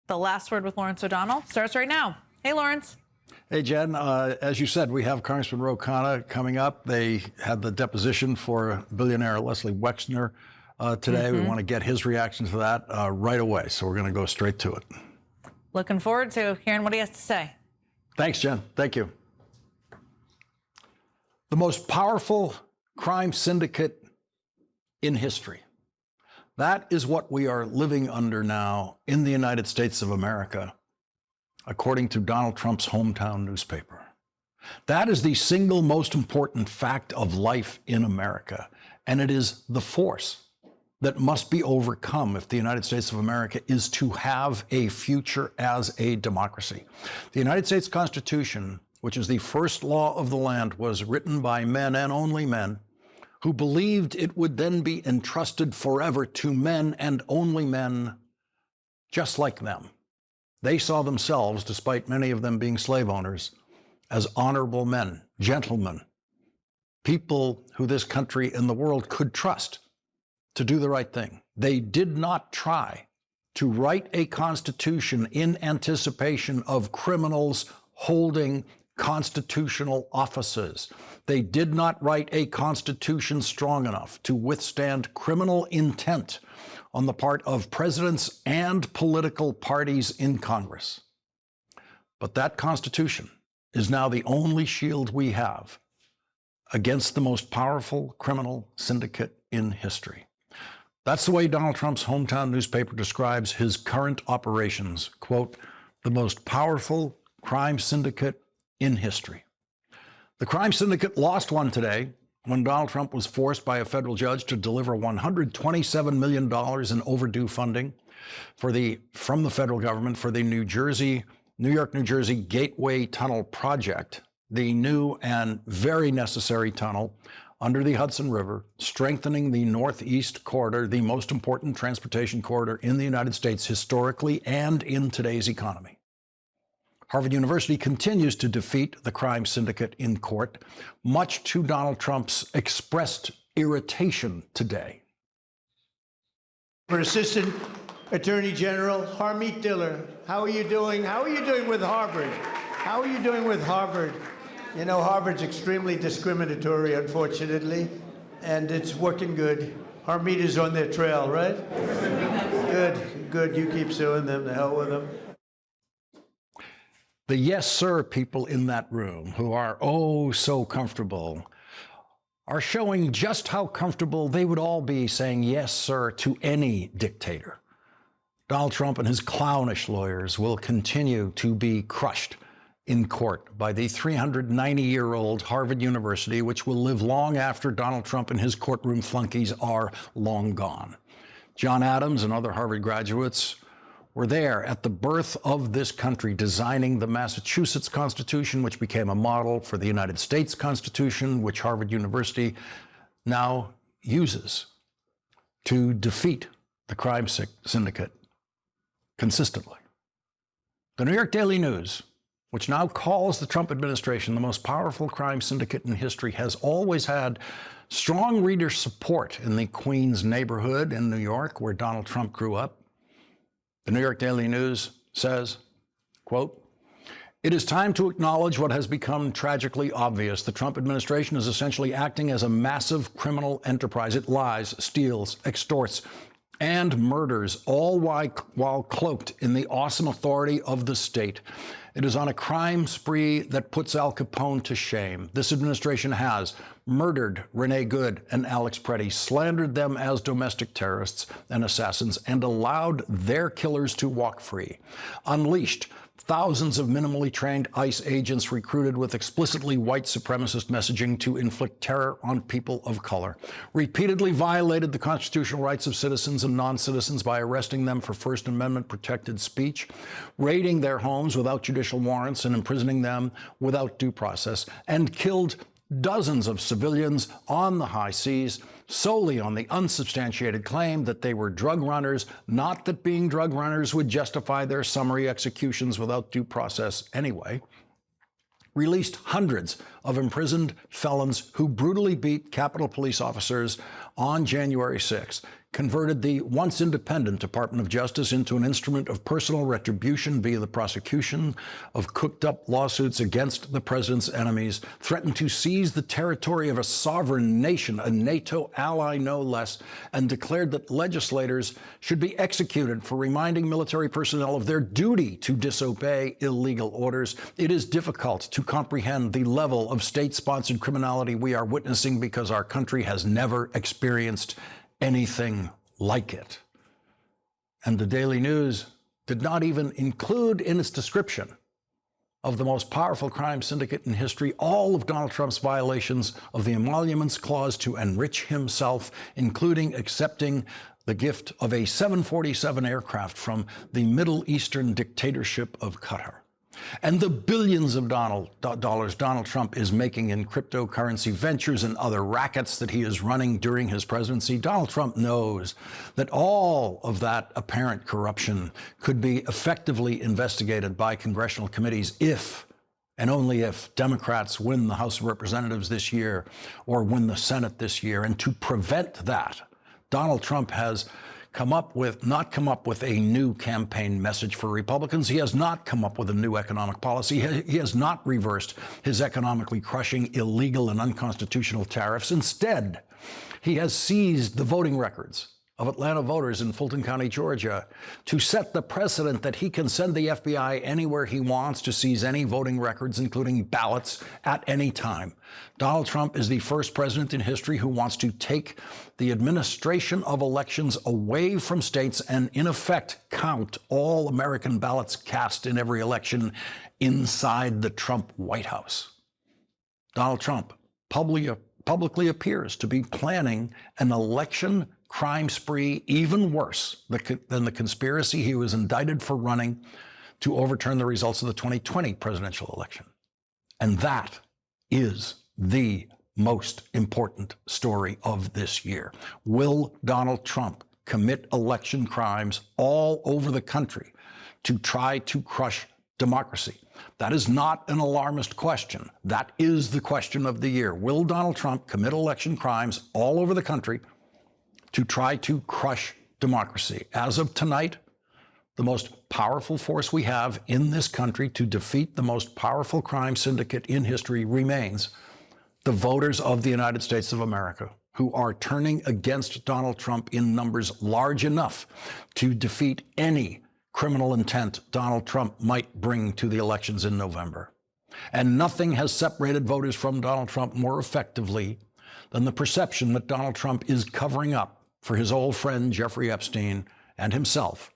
The Last Word with Lawrence O'Donnell starts right now. Hey, Lawrence. Hey, Jen. As you said, we have Congressman Ro Khanna coming up. They had the deposition for billionaire Leslie Wexner today. We want to get his reaction to that right away. So we're going to go straight to it. Looking forward to hearing what he has to say. Thanks, Jen. Thank you. The most powerful crime syndicate in history. That is what we are living under now in the United States of America, according to Donald Trump's hometown newspaper. That is the single most important fact of life in America, and it is the force that must be overcome if the United States of America is to have a future as a democracy. The United States Constitution, which is the first law of the land, was written by men and only men who believed it would then be entrusted forever to men and only men just like them. They saw themselves, despite many of them being slave owners, as honorable men, gentlemen, people who this country and the world could trust to do the right thing. They did not try to write a constitution in anticipation of criminals holding constitutional offices. They did not write a constitution strong enough to withstand criminal intent on the part of presidents and political parties in Congress. But that Constitution is now the only shield we have against the most powerful criminal syndicate in history. That's the way Donald Trump's hometown newspaper describes his current operations. Quote, the most powerful crime syndicate in history. The crime syndicate lost one today when Donald Trump was forced by a federal judge to deliver $127 million in overdue funding from the federal government for the New York-New Jersey Gateway Tunnel project, the new and very necessary tunnel under the Hudson River, strengthening the Northeast Corridor, the most important transportation corridor in the United States historically and in today's economy. Harvard University continues to defeat the crime syndicate in court, much to Donald Trump's expressed irritation today. For Assistant Attorney General Harmeet Diller, how are you doing? How are you doing with Harvard? How are you doing with Harvard? You know, Harvard's extremely discriminatory, unfortunately, and it's working good. Harmeet is on their trail, right? Good. You keep suing them. The hell with them. The yes, sir people in that room who are oh so comfortable are showing just how comfortable they would all be saying yes, sir, to any dictator. Donald Trump and his clownish lawyers will continue to be crushed in court by the 390-year-old Harvard University, which will live long after Donald Trump and his courtroom flunkies are long gone. John Adams and other Harvard graduates were there at the birth of this country, designing the Massachusetts Constitution, which became a model for the United States Constitution, which Harvard University now uses to defeat the crime syndicate consistently. The New York Daily News, which now calls the Trump administration the most powerful crime syndicate in history, has always had strong reader support in the Queens neighborhood in New York, where Donald Trump grew up. The New York Daily News says, quote, it is time to acknowledge what has become tragically obvious. The Trump administration is essentially acting as a massive criminal enterprise. It lies, steals, extorts, and murders, all while cloaked in the awesome authority of the state. It is on a crime spree that puts Al Capone to shame. This administration has murdered Rene Good and Alex Preddy, slandered them as domestic terrorists and assassins, and allowed their killers to walk free. Unleashed thousands of minimally trained ICE agents recruited with explicitly white supremacist messaging to inflict terror on people of color. Repeatedly violated the constitutional rights of citizens and non-citizens by arresting them for First Amendment protected speech, raiding their homes without judicial warrants and imprisoning them without due process, and killed dozens of civilians on the high seas solely on the unsubstantiated claim that they were drug runners, not that being drug runners would justify their summary executions without due process anyway. Released hundreds of imprisoned felons who brutally beat Capitol Police officers on January 6, converted the once independent Department of Justice into an instrument of personal retribution via the prosecution of cooked-up lawsuits against the president's enemies, threatened to seize the territory of a sovereign nation, a NATO ally no less, and declared that legislators should be executed for reminding military personnel of their duty to disobey illegal orders. It is difficult to comprehend the level of state-sponsored criminality we are witnessing because our country has never experienced anything like it. And the Daily News did not even include in its description of the most powerful crime syndicate in history all of Donald Trump's violations of the Emoluments Clause to enrich himself, including accepting the gift of a 747 aircraft from the Middle Eastern dictatorship of Qatar. And the billions of dollars Donald Trump is making in cryptocurrency ventures and other rackets that he is running during his presidency. Donald Trump knows that all of that apparent corruption could be effectively investigated by congressional committees if and only if Democrats win the House of Representatives this year or win the Senate this year. And to prevent that, Donald Trump has not come up with a new campaign message for Republicans. He has not come up with a new economic policy. He has not reversed his economically crushing illegal and unconstitutional tariffs. Instead, he has seized the voting records of Atlanta voters in Fulton County, Georgia, to set the precedent that he can send the FBI anywhere he wants to seize any voting records, including ballots, at any time. Donald Trump is the first president in history who wants to take the administration of elections away from states and, in effect, count all American ballots cast in every election inside the Trump White House. Donald Trump publicly appears to be planning an election crime spree even worse than the conspiracy he was indicted for running to overturn the results of the 2020 presidential election. And that is the most important story of this year. Will Donald Trump commit election crimes all over the country to try to crush democracy? That is not an alarmist question. That is the question of the year. Will Donald Trump commit election crimes all over the country to try to crush democracy? As of tonight, the most powerful force we have in this country to defeat the most powerful crime syndicate in history remains the voters of the United States of America, who are turning against Donald Trump in numbers large enough to defeat any criminal intent Donald Trump might bring to the elections in November. And nothing has separated voters from Donald Trump more effectively than the perception that Donald Trump is covering up for his old friend Jeffrey Epstein and himself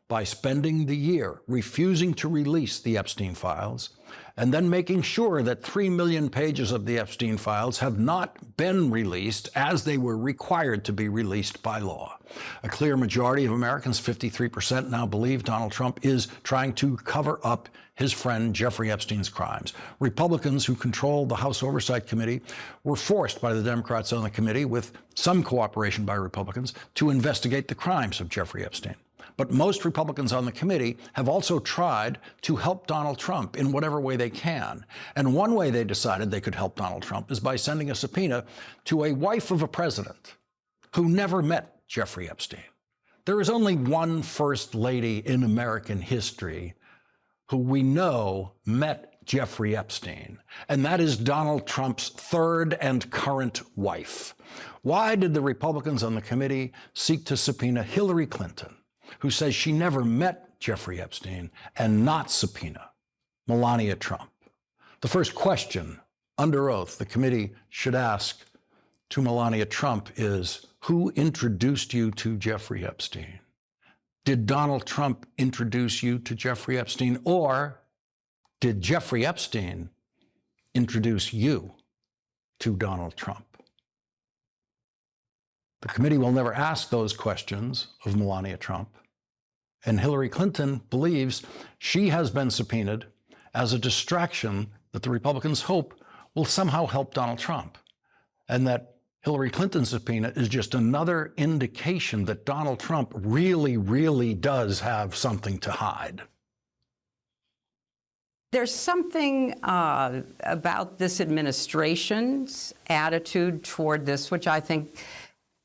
by spending the year refusing to release the Epstein files and then making sure that 3 million pages of the Epstein files have not been released as they were required to be released by law. A clear majority of Americans, 53%, now believe Donald Trump is trying to cover up his friend Jeffrey Epstein's crimes. Republicans who control the House Oversight Committee were forced by the Democrats on the committee, with some cooperation by Republicans, to investigate the crimes of Jeffrey Epstein. But most Republicans on the committee have also tried to help Donald Trump in whatever way they can. And one way they decided they could help Donald Trump is by sending a subpoena to a wife of a president who never met Jeffrey Epstein. There is only one first lady in American history who we know met Jeffrey Epstein, and that is Donald Trump's third and current wife. Why did the Republicans on the committee seek to subpoena Hillary Clinton, who says she never met Jeffrey Epstein, and not subpoena Melania Trump? The first question under oath the committee should ask to Melania Trump is, who introduced you to Jeffrey Epstein? Did Donald Trump introduce you to Jeffrey Epstein, or did Jeffrey Epstein introduce you to Donald Trump? The committee will never ask those questions of Melania Trump. And Hillary Clinton believes she has been subpoenaed as a distraction that the Republicans hope will somehow help Donald Trump, and that Hillary Clinton's subpoena is just another indication that Donald Trump really, really does have something to hide. There's something about this administration's attitude toward this, which I think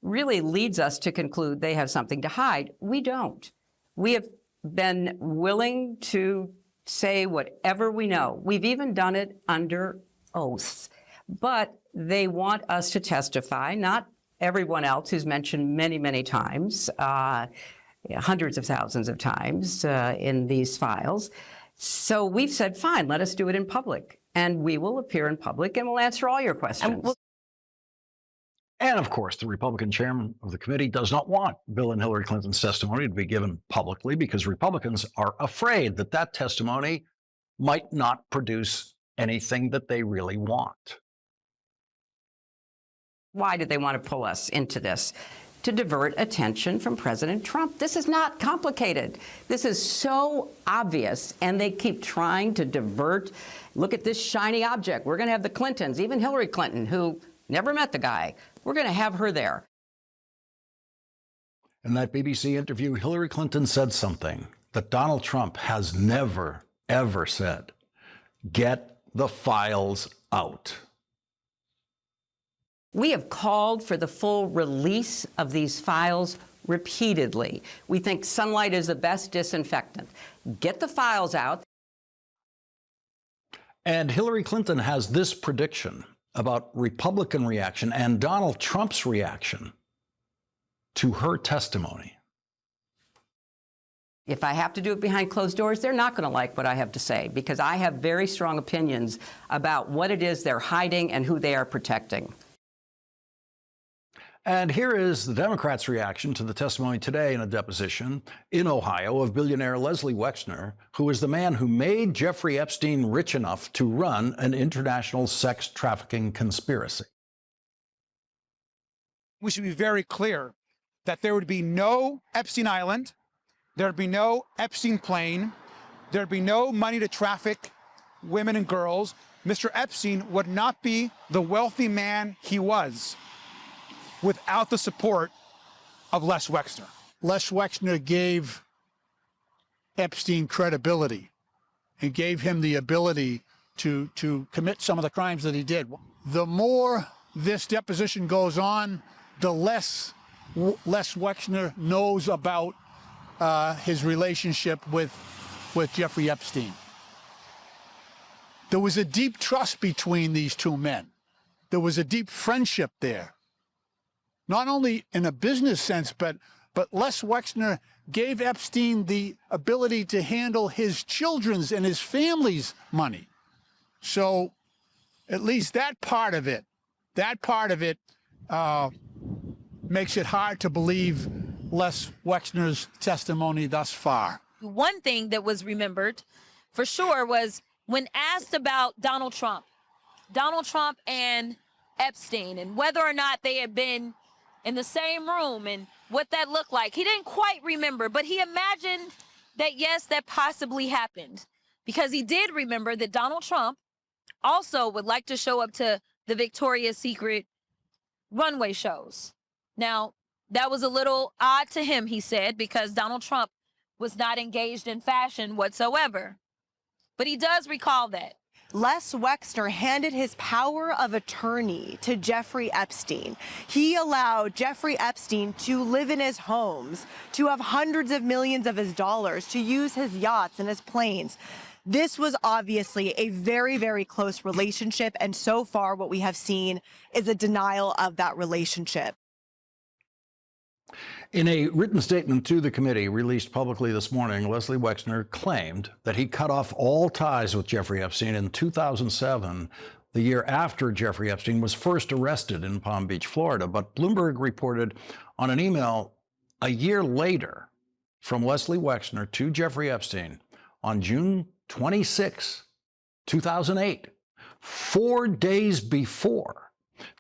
really leads us to conclude they have something to hide. We don't. We have been willing to say whatever we know. We've even done it under oath. But they want us to testify, not everyone else who's mentioned many, many times, hundreds of thousands of times in these files. So we've said, fine, let us do it in public. And we will appear in public and we'll answer all your questions. And of course, the Republican chairman of the committee does not want Bill and Hillary Clinton's testimony to be given publicly because Republicans are afraid that that testimony might not produce anything that they really want. Why did they want to pull us into this? To divert attention from President Trump. This is not complicated. This is so obvious, and they keep trying to divert. Look at this shiny object. We're going to have the Clintons, even Hillary Clinton, who never met the guy. We're going to have her there. In that BBC interview, Hillary Clinton said something that Donald Trump has never, ever said. Get the files out. We have called for the full release of these files repeatedly. We think sunlight is the best disinfectant. Get the files out. And Hillary Clinton has this prediction about Republican reaction and Donald Trump's reaction to her testimony. If I have to do it behind closed doors, they're not going to like what I have to say because I have very strong opinions about what it is they're hiding and who they are protecting. And here is the Democrats' reaction to the testimony today in a deposition in Ohio of billionaire Leslie Wexner, who is the man who made Jeffrey Epstein rich enough to run an international sex trafficking conspiracy. We should be very clear that there would be no Epstein Island, there would be no Epstein plane, there would be no money to traffic women and girls. Mr. Epstein would not be the wealthy man he was without the support of Les Wexner. Les Wexner gave Epstein credibility and gave him the ability to commit some of the crimes that he did. The more this deposition goes on, the less Les Wexner knows about his relationship with Jeffrey Epstein. There was a deep trust between these two men. There was a deep friendship there. Not only in a business sense, but Les Wexner gave Epstein the ability to handle his children's and his family's money. So at least that part of it makes it hard to believe Les Wexner's testimony thus far. One thing that was remembered for sure was when asked about Donald Trump and Epstein and whether or not they had been in the same room and what that looked like. He didn't quite remember, but he imagined that, yes, that possibly happened because he did remember that Donald Trump also would like to show up to the Victoria's Secret runway shows. Now, that was a little odd to him, he said, because Donald Trump was not engaged in fashion whatsoever. But he does recall that. Les Wexner handed his power of attorney to Jeffrey Epstein. He allowed Jeffrey Epstein to live in his homes, to have hundreds of millions of his dollars, to use his yachts and his planes. This was obviously a very, very close relationship, and so far what we have seen is a denial of that relationship. In a written statement to the committee released publicly this morning, Leslie Wexner claimed that he cut off all ties with Jeffrey Epstein in 2007, the year after Jeffrey Epstein was first arrested in Palm Beach, Florida. But Bloomberg reported on an email a year later from Leslie Wexner to Jeffrey Epstein on June 26, 2008, 4 days before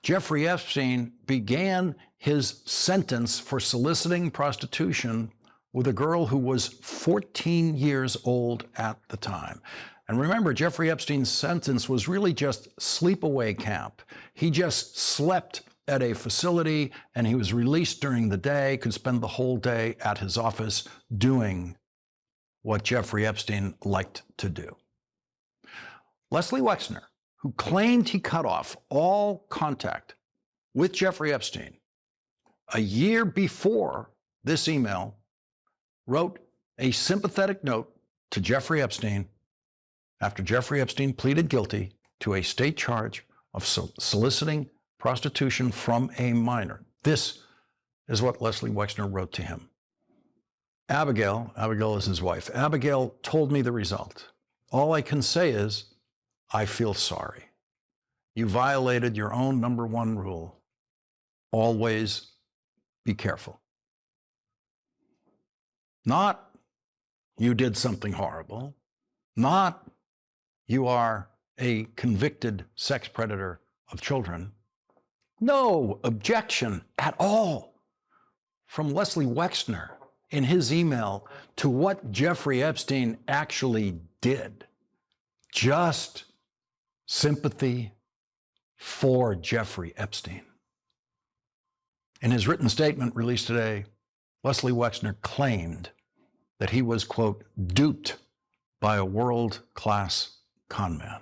Jeffrey Epstein began his sentence for soliciting prostitution with a girl who was 14 years old at the time. And remember, Jeffrey Epstein's sentence was really just sleepaway camp. He just slept at a facility and he was released during the day, could spend the whole day at his office doing what Jeffrey Epstein liked to do. Leslie Wexner, who claimed he cut off all contact with Jeffrey Epstein, a year before this email, wrote a sympathetic note to Jeffrey Epstein after Jeffrey Epstein pleaded guilty to a state charge of soliciting prostitution from a minor. This is what Leslie Wexner wrote to him. Abigail is his wife, Abigail told me the result. All I can say is, I feel sorry. You violated your own #1 rule. Always be careful. Not you did something horrible. Not you are a convicted sex predator of children. No objection at all from Leslie Wexner in his email to what Jeffrey Epstein actually did. Just sympathy for Jeffrey Epstein. In his written statement released today, Leslie Wexner claimed that he was, quote, duped by a world-class con man.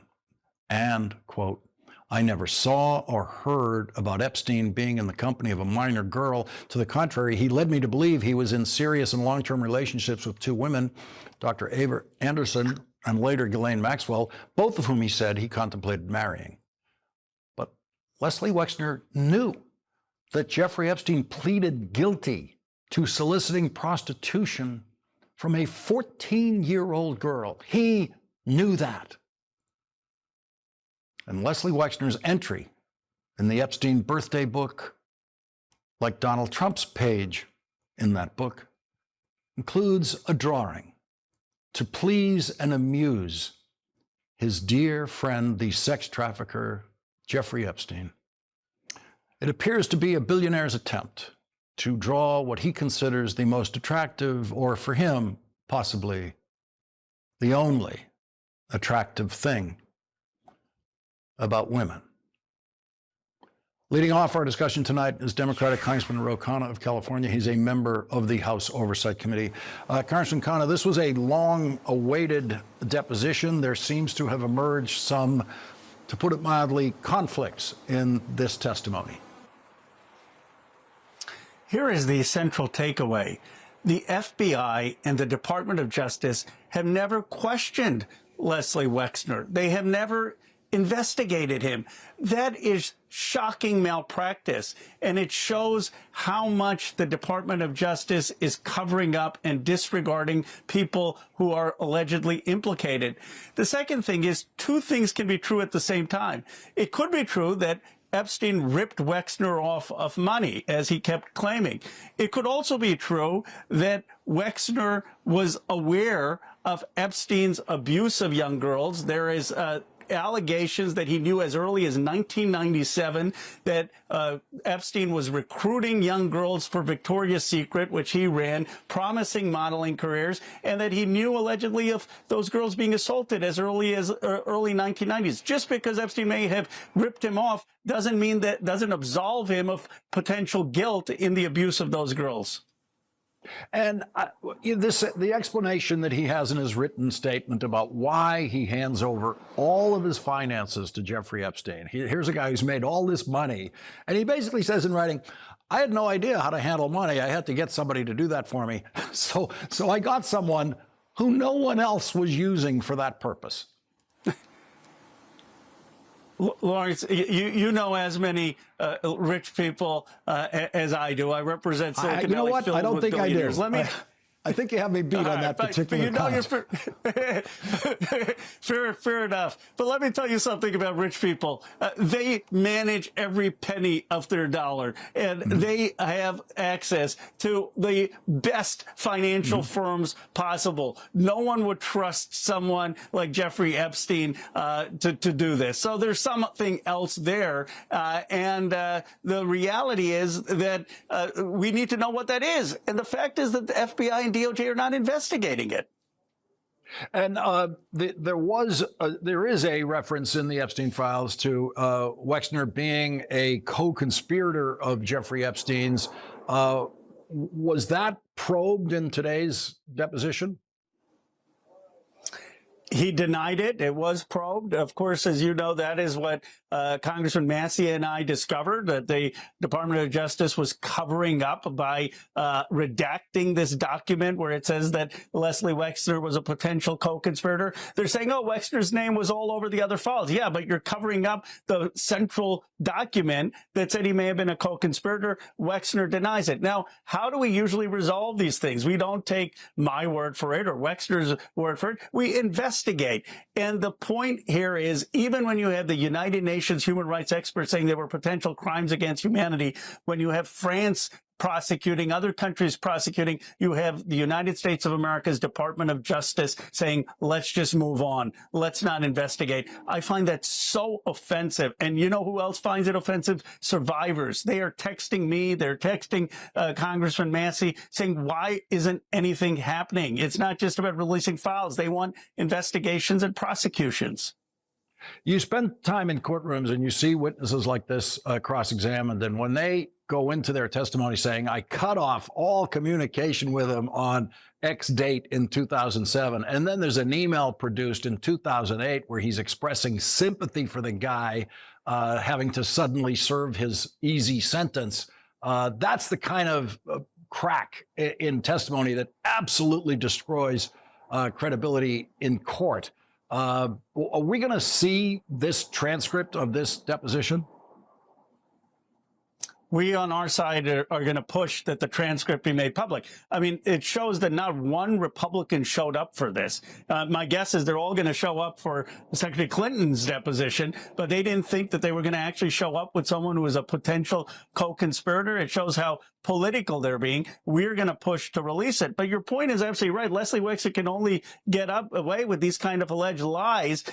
And, quote, I never saw or heard about Epstein being in the company of a minor girl. To the contrary, he led me to believe he was in serious and long-term relationships with 2 women, Dr. Ava Anderson and later Ghislaine Maxwell, both of whom he said he contemplated marrying. But Leslie Wexner knew that Jeffrey Epstein pleaded guilty to soliciting prostitution from a 14-year-old girl. He knew that. And Leslie Wexner's entry in the Epstein birthday book, like Donald Trump's page in that book, includes a drawing to please and amuse his dear friend, the sex trafficker, Jeffrey Epstein. It appears to be a billionaire's attempt to draw what he considers the most attractive, or for him, possibly the only attractive thing about women. Leading off our discussion tonight is Democratic Congressman Ro Khanna of California. He's a member of the House Oversight Committee. Congressman Khanna, this was a long-awaited deposition. There seems to have emerged some, to put it mildly, conflicts in this testimony. Here is the central takeaway. The FBI and the Department of Justice have never questioned Leslie Wexner. They have never investigated him. That is shocking malpractice, and it shows how much the Department of Justice is covering up and disregarding people who are allegedly implicated. The second thing is, 2 things can be true at the same time. It could be true that Epstein ripped Wexner off of money, as he kept claiming. It could also be true that Wexner was aware of Epstein's abuse of young girls. There is allegations that he knew as early as 1997 that Epstein was recruiting young girls for Victoria's Secret, which he ran, promising modeling careers, and that he knew allegedly of those girls being assaulted as early as early 1990s. Just because Epstein may have ripped him off doesn't absolve him of potential guilt in the abuse of those girls. And the explanation that he has in his written statement about why he hands over all of his finances to Jeffrey Epstein. Here's a guy who's made all this money, and he basically says in writing, I had no idea how to handle money. I had to get somebody to do that for me. So I got someone who no one else was using for that purpose. Lawrence, you know as many rich people as I do. I represent Silicon you know Valley what? filled I don't with think I do. billionaires. I think you have me beat on that particular count. Fair enough. But let me tell you something about rich people. They manage every penny of their dollar, and they have access to the best financial firms possible. No one would trust someone like Jeffrey Epstein to do this. So there's something else there. And the reality is that we need to know what that is. And the fact is that the FBI and DOJ are not investigating it. And there is a reference in the Epstein files to Wexner being a co-conspirator of Jeffrey Epstein's. Was that probed in today's deposition? He denied it. It was probed. Of course, as you know, that is what Congressman Massey and I discovered, that the Department of Justice was covering up by redacting this document where it says that Leslie Wexner was a potential co-conspirator. They're saying, oh, Wexner's name was all over the other files. Yeah, but you're covering up the central document that said he may have been a co-conspirator. Wexner denies it. Now, how do we usually resolve these things? We don't take my word for it or Wexner's word for it. We investigate. And the point here is, even when you have the United Nations human rights experts saying there were potential crimes against humanity, when you have France prosecuting, other countries prosecuting, you have the United States of America's Department of Justice saying, let's just move on. Let's not investigate. I find that so offensive. And you know who else finds it offensive? Survivors. They are texting me. They're texting Congressman Massey saying, why isn't anything happening? It's not just about releasing files. They want investigations and prosecutions. You spend time in courtrooms and you see witnesses like this cross-examined, and when they go into their testimony saying, I cut off all communication with him on X date in 2007, and then there's an email produced in 2008 where he's expressing sympathy for the guy having to suddenly serve his easy sentence, that's the kind of crack in testimony that absolutely destroys credibility in court. Are we going to see this transcript of this deposition? We on our side are going to push that the transcript be made public. I mean, it shows that not one Republican showed up for this. My guess is they're all going to show up for Secretary Clinton's deposition, but they didn't think that they were going to actually show up with someone who was a potential co-conspirator. It shows how political they're being. We're going to push to release it. But your point is absolutely right. Leslie Wexner can only get away with these kind of alleged lies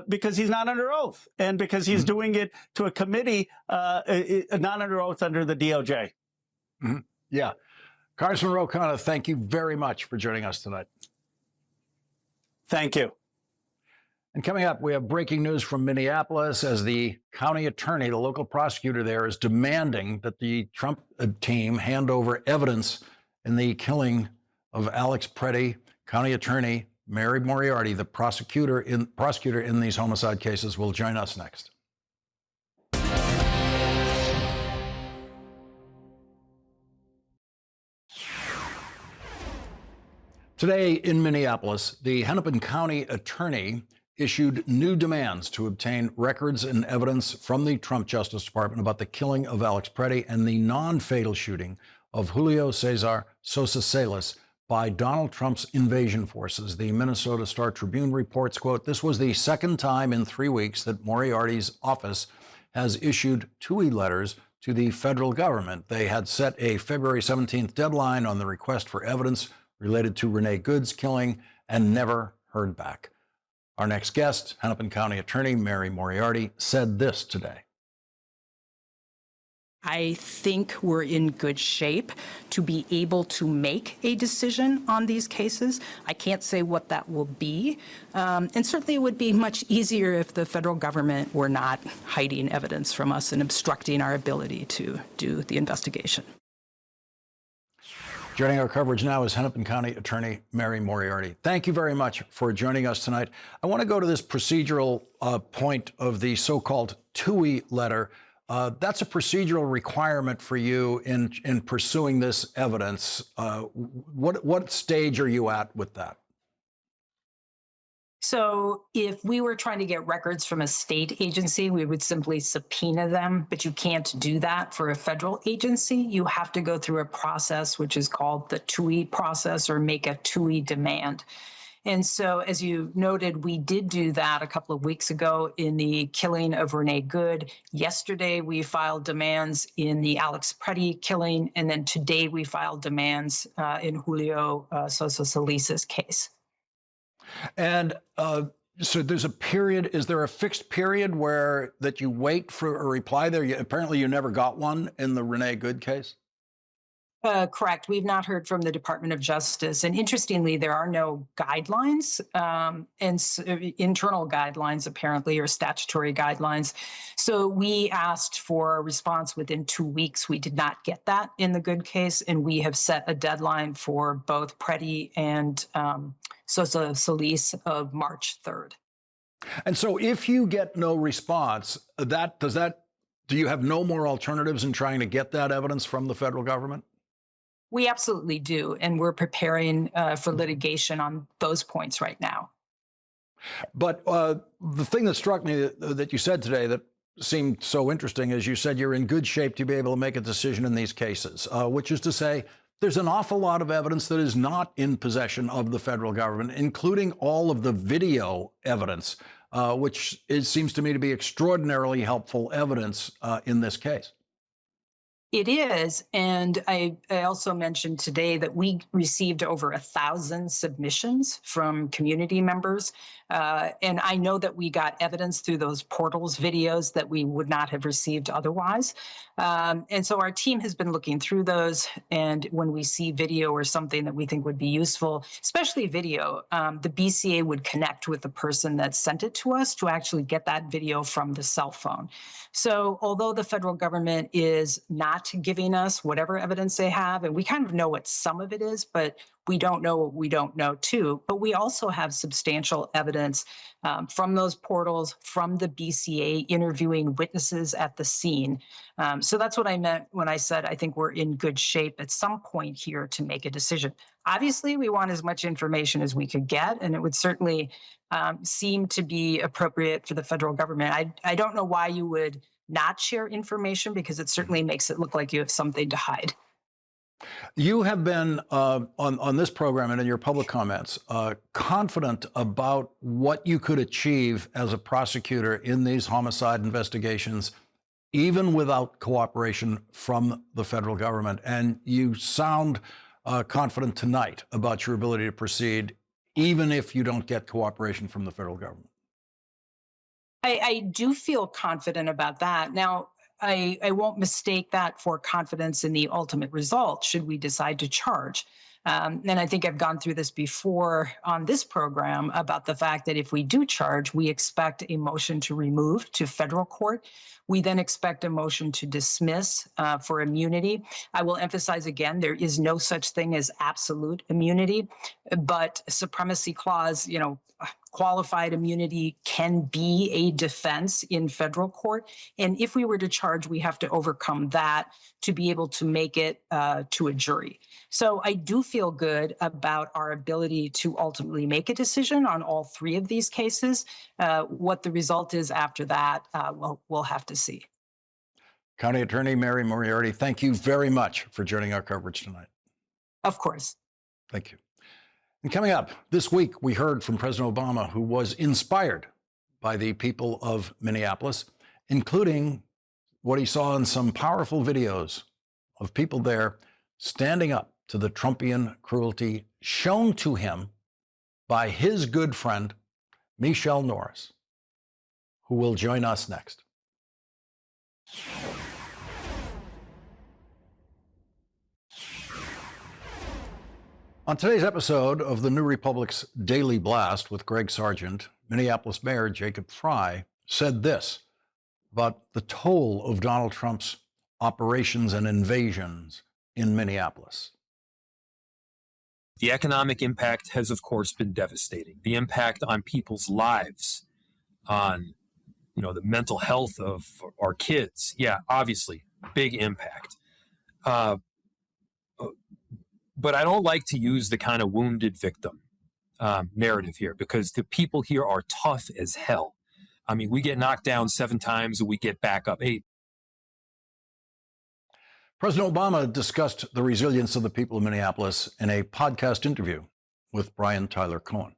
because he's not under oath and because he's doing it to a committee not under oath under the DOJ. Mm-hmm. Yeah. Congressman Ro Khanna, thank you very much for joining us tonight. Thank you. And coming up, we have breaking news from Minneapolis as the county attorney, the local prosecutor there, is demanding that the Trump team hand over evidence in the killing of Alex Preddy. County attorney Mary Moriarty, the prosecutor in these homicide cases, will join us next. Today in Minneapolis, the Hennepin County attorney issued new demands to obtain records and evidence from the Trump Justice Department about the killing of Alex Preddy and the non-fatal shooting of Julio Cesar Sosa Salas by Donald Trump's invasion forces. The Minnesota Star Tribune reports, quote, this was the second time in 3 weeks that Moriarty's office has issued TUI letters to the federal government. They had set a February 17th deadline on the request for evidence related to Renee Good's killing and never heard back. Our next guest, Hennepin County Attorney Mary Moriarty, said this today. I think we're in good shape to be able to make a decision on these cases. I can't say what that will be. And certainly it would be much easier if the federal government were not hiding evidence from us and obstructing our ability to do the investigation. Joining our coverage now is Hennepin County Attorney Mary Moriarty. Thank you very much for joining us tonight. I want to go to this procedural point of the so-called TUI letter. That's a procedural requirement for you in pursuing this evidence. What stage are you at with that? So if we were trying to get records from a state agency, we would simply subpoena them, but you can't do that for a federal agency. You have to go through a process which is called the TUI process, or make a TUI demand. And so, as you noted, we did do that a couple of weeks ago in the killing of Renee Good. Yesterday, we filed demands in the Alex Preddy killing, and then today we filed demands in Julio Sosa Salas' case. And so there's a period, is there a fixed period that you wait for a reply there? Apparently you never got one in the Renee Good case? Correct. We've not heard from the Department of Justice. And interestingly, there are no guidelines internal guidelines, apparently, or statutory guidelines. So we asked for a response within 2 weeks. We did not get that in the Good case. And we have set a deadline for both Preddy and Sosa Solis of March 3rd. And so if you get no response, do you have no more alternatives in trying to get that evidence from the federal government? We absolutely do. And we're preparing for litigation on those points right now. But the thing that struck me that you said today that seemed so interesting is you said you're in good shape to be able to make a decision in these cases, which is to say there's an awful lot of evidence that is not in possession of the federal government, including all of the video evidence, which seems to me to be extraordinarily helpful evidence in this case. It is. And I also mentioned today that we received over 1,000 submissions from community members. And I know that we got evidence through those portals videos that we would not have received otherwise. And so our team has been looking through those. And when we see video or something that we think would be useful, especially video, the BCA would connect with the person that sent it to us to actually get that video from the cell phone. So although the federal government is not giving us whatever evidence they have, and we kind of know what some of it is, but we don't know what we don't know too. But we also have substantial evidence from those portals, from the BCA interviewing witnesses at the scene. So that's what I meant when I said I think we're in good shape at some point here to make a decision. Obviously, we want as much information as we could get, and it would certainly seem to be appropriate for the federal government. I don't know why you would not share information, because it certainly makes it look like you have something to hide. You have been on this program and in your public comments confident about what you could achieve as a prosecutor in these homicide investigations, even without cooperation from the federal government. And you sound confident tonight about your ability to proceed, even if you don't get cooperation from the federal government. I do feel confident about that. Now, I won't mistake that for confidence in the ultimate result should we decide to charge. And I think I've gone through this before on this program about the fact that if we do charge, we expect a motion to remove to federal court. We then expect a motion to dismiss for immunity. I will emphasize again, there is no such thing as absolute immunity, but supremacy clause, qualified immunity can be a defense in federal court. And if we were to charge, we have to overcome that to be able to make it to a jury. So I do feel good about our ability to ultimately make a decision on all three of these cases. What the result is after that, we'll have to see. County Attorney Mary Moriarty, thank you very much for joining our coverage tonight. Of course. Thank you. And coming up this week, we heard from President Obama, who was inspired by the people of Minneapolis, including what he saw in some powerful videos of people there standing up to the Trumpian cruelty shown to him by his good friend, Michele Norris, who will join us next. On today's episode of the New Republic's Daily Blast with Greg Sargent, Minneapolis Mayor Jacob Frey said this about the toll of Donald Trump's operations and invasions in Minneapolis. The economic impact has, of course, been devastating. The impact on people's lives, on, the mental health of our kids. Yeah, obviously, big impact. But I don't like to use the kind of wounded victim narrative here, because the people here are tough as hell. I mean, we get knocked down 7 times and we get back up 8. President Obama discussed the resilience of the people of Minneapolis in a podcast interview with Brian Tyler Cohen.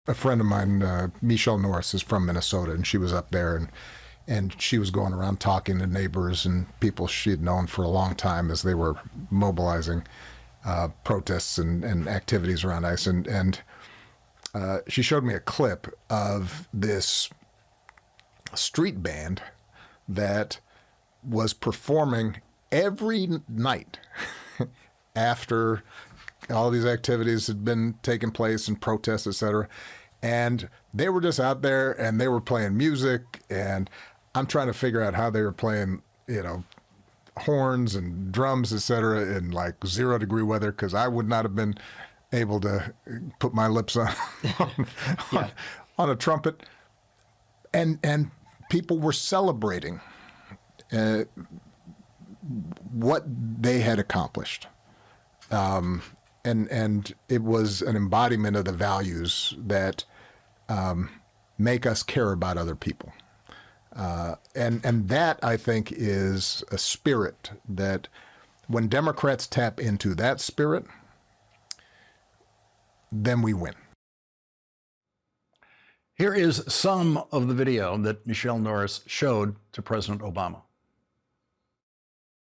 A friend of mine, Michele Norris, is from Minnesota, and she was up there, and she was going around talking to neighbors and people she had known for a long time as they were mobilizing protests and activities around ICE. And she showed me a clip of this street band that was performing every night after all these activities had been taking place and protests, et cetera. And they were just out there and they were playing music, and I'm trying to figure out how they were playing, horns and drums, et cetera, in like 0-degree weather, because I would not have been able to put my lips on a trumpet. And people were celebrating what they had accomplished. And it was an embodiment of the values that make us care about other people. And that, I think, is a spirit that when Democrats tap into that spirit, then we win. Here is some of the video that Michelle Norris showed to President Obama.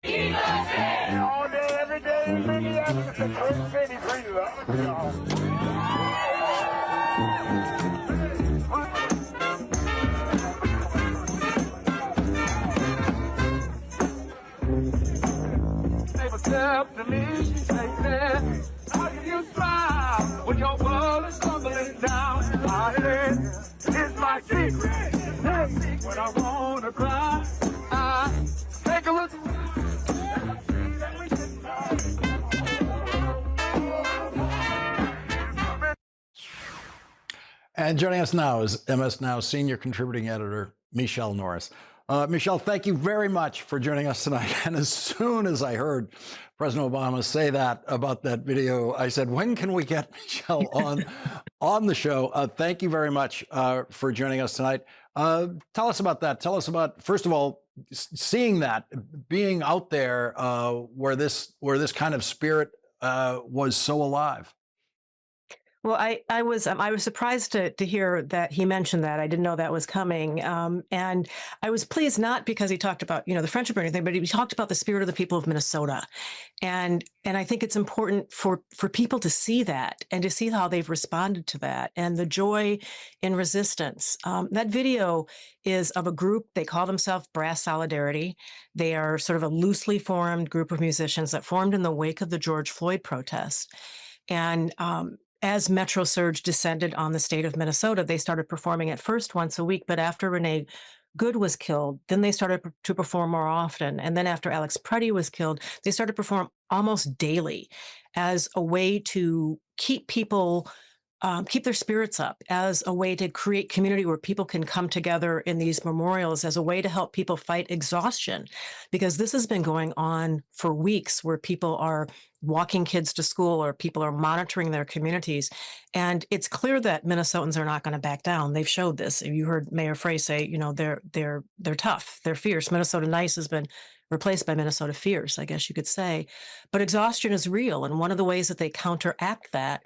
All day, every day, to me, she said, how can you smile when your world is tumbling down? I said, it's my secret. When I want to cry, I take a look. And joining us now is MS Now senior contributing editor, Michelle Norris. Michelle, thank you very much for joining us tonight. And as soon as I heard President Obama say that about that video, I said, when can we get Michelle on the show? Thank you very much for joining us tonight. Tell us about that. Tell us about, first of all, seeing that, being out there where this kind of spirit was so alive. Well, I was surprised to hear that he mentioned that. I didn't know that was coming. And I was pleased, not because he talked about, the friendship or anything, but he talked about the spirit of the people of Minnesota. And I think it's important for people to see that and to see how they've responded to that and the joy in resistance. That video is of a group, they call themselves Brass Solidarity. They are sort of a loosely formed group of musicians that formed in the wake of the George Floyd protests. And as Metro Surge descended on the state of Minnesota, they started performing at first once a week, but after Renee Good was killed, then they started to perform more often. And then after Alex Preddy was killed, they started to perform almost daily as a way to keep people, keep their spirits up, as a way to create community where people can come together in these memorials, as a way to help people fight exhaustion. Because this has been going on for weeks, where people are walking kids to school or people are monitoring their communities. And it's clear that Minnesotans are not going to back down. They've showed this. You heard Mayor Frey say, they're tough, they're fierce. Minnesota Nice has been replaced by Minnesota Fierce, I guess you could say. But exhaustion is real. And one of the ways that they counteract that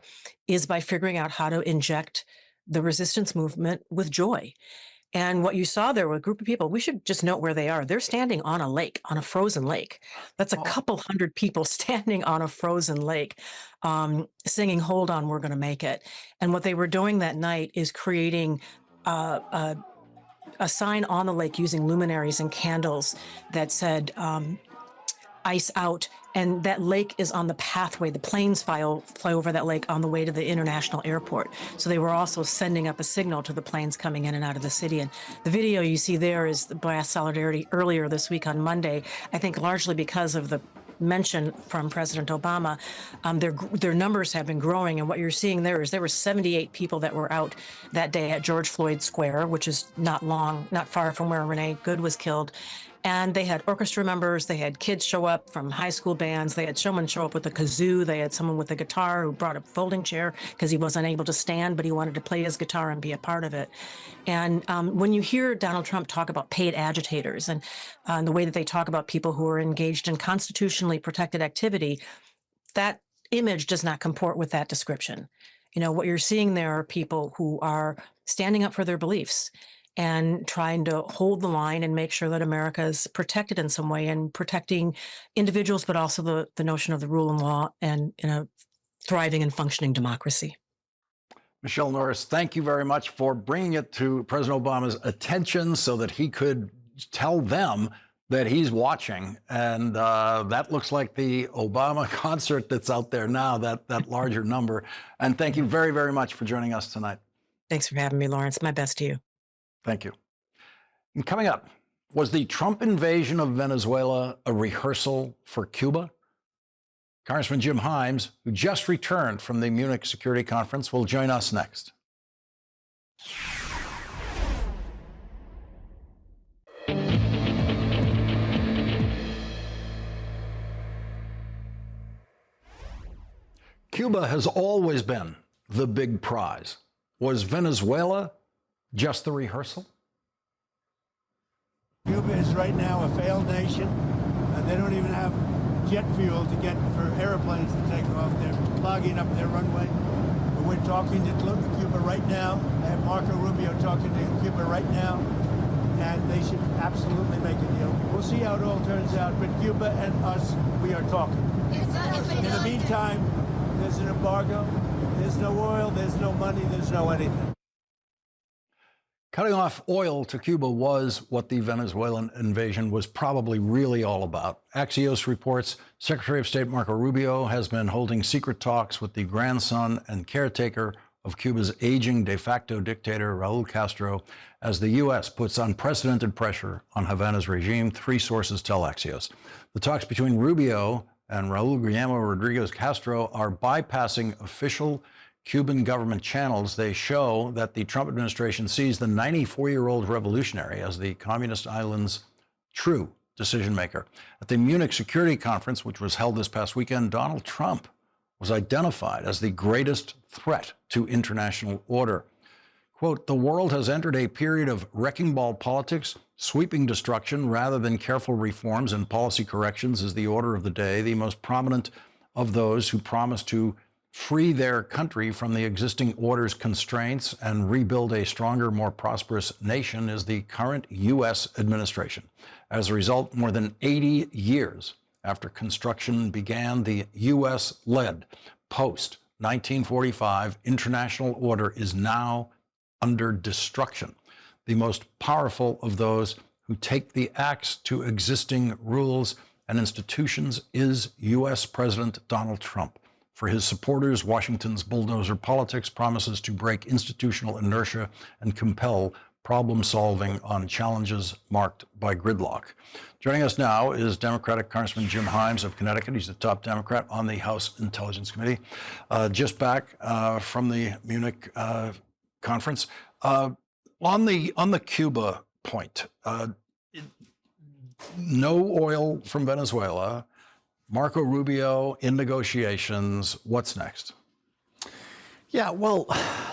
is by figuring out how to inject the resistance movement with joy. And what you saw there were a group of people, we should just note where they are. They're standing on a lake, on a frozen lake. That's a couple hundred people standing on a frozen lake, singing, "Hold On, We're Gonna Make It." And what they were doing that night is creating a sign on the lake using luminaries and candles that said, "Ice out." And that lake is on the pathway. The planes fly over that lake on the way to the international airport. So they were also sending up a signal to the planes coming in and out of the city. And the video you see there is the Brass Solidarity earlier this week on Monday, I think largely because of the mention from President Obama. Their numbers have been growing. And what you're seeing there were 78 people that were out that day at George Floyd Square, which is not far from where Renee Good was killed. And they had orchestra members, they had kids show up from high school bands, they had someone show up with a kazoo, they had someone with a guitar who brought a folding chair because he wasn't able to stand, but he wanted to play his guitar and be a part of it. And when you hear Donald Trump talk about paid agitators and the way that they talk about people who are engaged in constitutionally protected activity, that image does not comport with that description. What you're seeing there are people who are standing up for their beliefs and trying to hold the line and make sure that America is protected in some way, and protecting individuals, but also the notion of the rule of law and in a thriving and functioning democracy. Michelle Norris, thank you very much for bringing it to President Obama's attention so that he could tell them that he's watching, and that looks like the Obama concert that's out there now, that larger number. And thank you very, very much for joining us tonight. Thanks for having me, Lawrence. My best to you. Thank you. And coming up, was the Trump invasion of Venezuela a rehearsal for Cuba? Congressman Jim Himes, who just returned from the Munich Security Conference, will join us next. Cuba has always been the big prize. Was Venezuela just the rehearsal? Cuba is right now a failed nation. They don't even have jet fuel to get for airplanes to take off. They're clogging up their runway. But we're talking to Cuba right now. I have Marco Rubio talking to Cuba right now. And they should absolutely make a deal. We'll see how it all turns out. But Cuba and us, we are talking. In the meantime, there's an embargo. There's no oil. There's no money. There's no anything. Cutting off oil to Cuba was what the Venezuelan invasion was probably really all about. Axios reports Secretary of State Marco Rubio has been holding secret talks with the grandson and caretaker of Cuba's aging de facto dictator, Raul Castro, as the U.S. puts unprecedented pressure on Havana's regime, three sources tell Axios. The talks between Rubio and Raul Guillermo Rodriguez Castro are bypassing official Cuban government channels. They show that the Trump administration sees the 94-year-old revolutionary as the communist island's true decision maker. At the Munich Security Conference, which was held this past weekend, Donald Trump was identified as the greatest threat to international order. Quote, "The world has entered a period of wrecking ball politics. Sweeping destruction rather than careful reforms and policy corrections is the order of the day. The most prominent of those who promise to free their country from the existing order's constraints and rebuild a stronger, more prosperous nation is the current U.S. administration. As a result, more than 80 years after construction began, the U.S.-led post-1945 international order is now under destruction. The most powerful of those who take the axe to existing rules and institutions is U.S. President Donald Trump. For his supporters, Washington's bulldozer politics promises to break institutional inertia and compel problem solving on challenges marked by gridlock." Joining us now is Democratic Congressman Jim Himes of Connecticut. He's the top Democrat on the House Intelligence Committee. Just back from the Munich conference. On the Cuba point, no oil from Venezuela. Marco Rubio in negotiations. What's next? Yeah, well,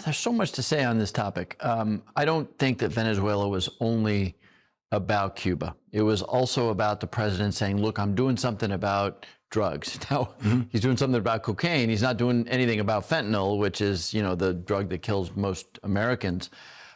there's so much to say on this topic. I don't think that Venezuela was only about Cuba. It was also about the president saying, look, I'm doing something about drugs. Now, he's doing something about cocaine. He's not doing anything about fentanyl, which is, the drug that kills most Americans.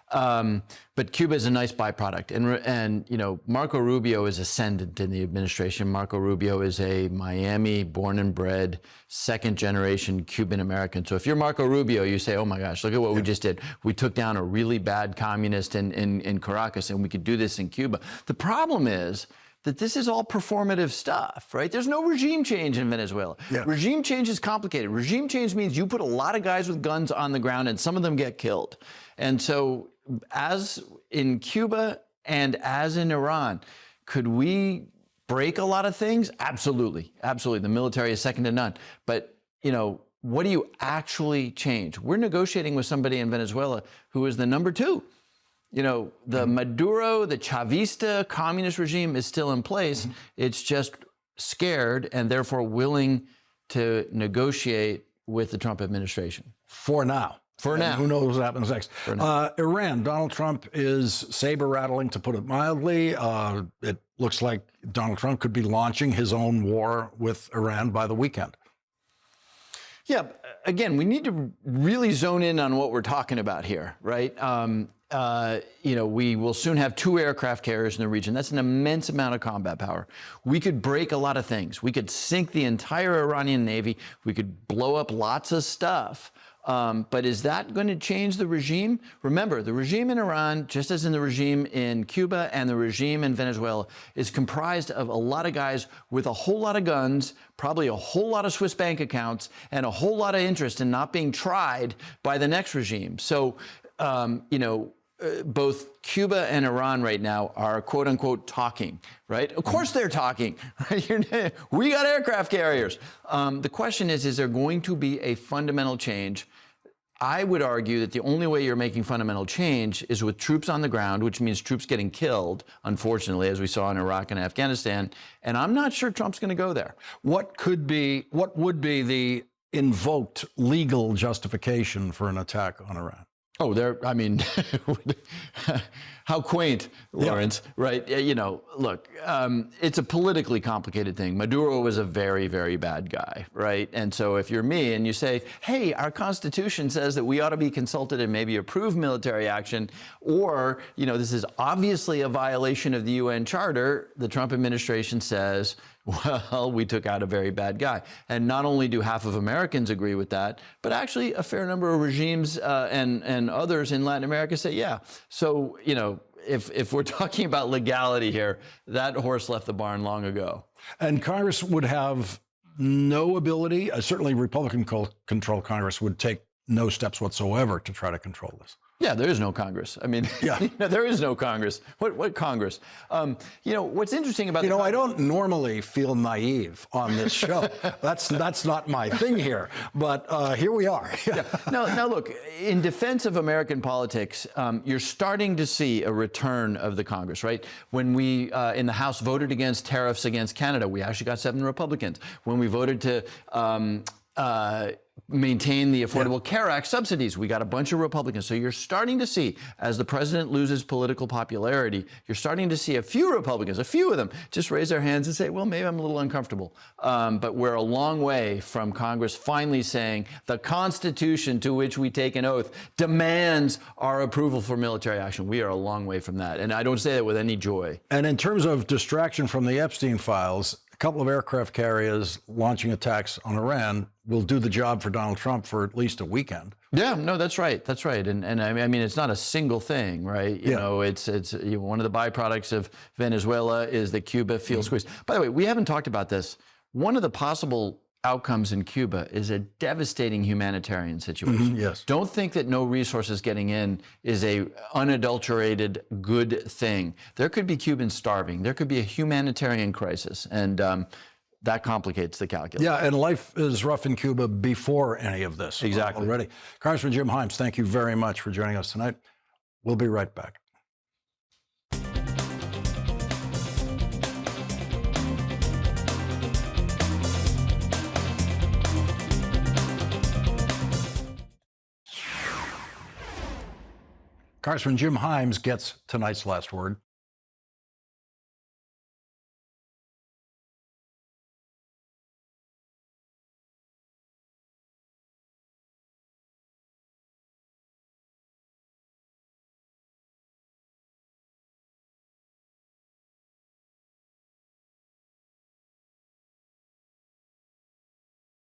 But Cuba is a nice byproduct. And Marco Rubio is ascendant in the administration. Marco Rubio is a Miami born and bred second generation Cuban American. So if you're Marco Rubio, you say, oh my gosh, look at what we just did. We took down a really bad communist in Caracas, and we could do this in Cuba. The problem is that this is all performative stuff, right? There's no regime change in Venezuela. Yeah. Regime change is complicated. Regime change means you put a lot of guys with guns on the ground and some of them get killed. And so as in Cuba and as in Iran, could we break a lot of things? Absolutely. Absolutely. The military is second to none. But, what do you actually change? We're negotiating with somebody in Venezuela who is the number two. The Maduro, the Chavista communist regime is still in place. It's just scared and therefore willing to negotiate with the Trump administration. For now. For now. Who knows what happens next? Iran, Donald Trump is saber-rattling, to put it mildly. It looks like Donald Trump could be launching his own war with Iran by the weekend. Yeah, again, we need to really zone in on what we're talking about here, right? We will soon have 2 aircraft carriers in the region. That's an immense amount of combat power. We could break a lot of things. We could sink the entire Iranian Navy. We could blow up lots of stuff. But is that going to change the regime? Remember, the regime in Iran, just as in the regime in Cuba and the regime in Venezuela, is comprised of a lot of guys with a whole lot of guns, probably a whole lot of Swiss bank accounts, and a whole lot of interest in not being tried by the next regime. So, both Cuba and Iran right now are quote unquote talking, right? Of course they're talking, right? We got aircraft carriers. The question is there going to be a fundamental change? I would argue that the only way you're making fundamental change is with troops on the ground, which means troops getting killed, unfortunately, as we saw in Iraq and Afghanistan. And I'm not sure Trump's going to go there. What would be the invoked legal justification for an attack on Iran? Oh, how quaint, Lawrence, right? Look, it's a politically complicated thing. Maduro was a very, very bad guy, right? And so if you're me and you say, hey, our Constitution says that we ought to be consulted and maybe approve military action, or, this is obviously a violation of the UN Charter, the Trump administration says, well, we took out a very bad guy. And not only do half of Americans agree with that, but actually a fair number of regimes and others in Latin America say, yeah. So, if we're talking about legality here, that horse left the barn long ago. And Congress would have no ability, certainly Republican-controlled Congress would take no steps whatsoever to try to control this. Yeah, there is no Congress. I mean, there is no Congress. What Congress? What's interesting about I don't normally feel naive on this show. That's not my thing here. But here we are. Now, look, in defense of American politics, you're starting to see a return of the Congress, right? When we in the House voted against tariffs against Canada, we actually got 7 Republicans. When we voted to maintain the Affordable Care Act subsidies, we got a bunch of Republicans. So you're starting to see, as the president loses political popularity, you're starting to see a few Republicans, a few of them, just raise their hands and say, well, maybe I'm a little uncomfortable. But we're a long way from Congress finally saying the Constitution to which we take an oath demands our approval for military action. We are a long way from that. And I don't say that with any joy. And in terms of distraction from the Epstein files, a couple of aircraft carriers launching attacks on Iran will do the job for Donald Trump for at least a weekend. Yeah, no, that's right. That's right. And I mean, it's not a single thing, right? You know, it's one of the byproducts of Venezuela is that Cuba feels squeezed. By the way, we haven't talked about this. One of the possible outcomes in Cuba is a devastating humanitarian situation. Yes. Don't think that no resources getting in is a unadulterated good thing. There could be Cubans starving. There could be a humanitarian crisis, and that complicates the calculus. Yeah, and life is rough in Cuba before any of this. Exactly. Already. Congressman Jim Himes, thank you very much for joining us tonight. We'll be right back. Congressman Jim Himes gets tonight's last word.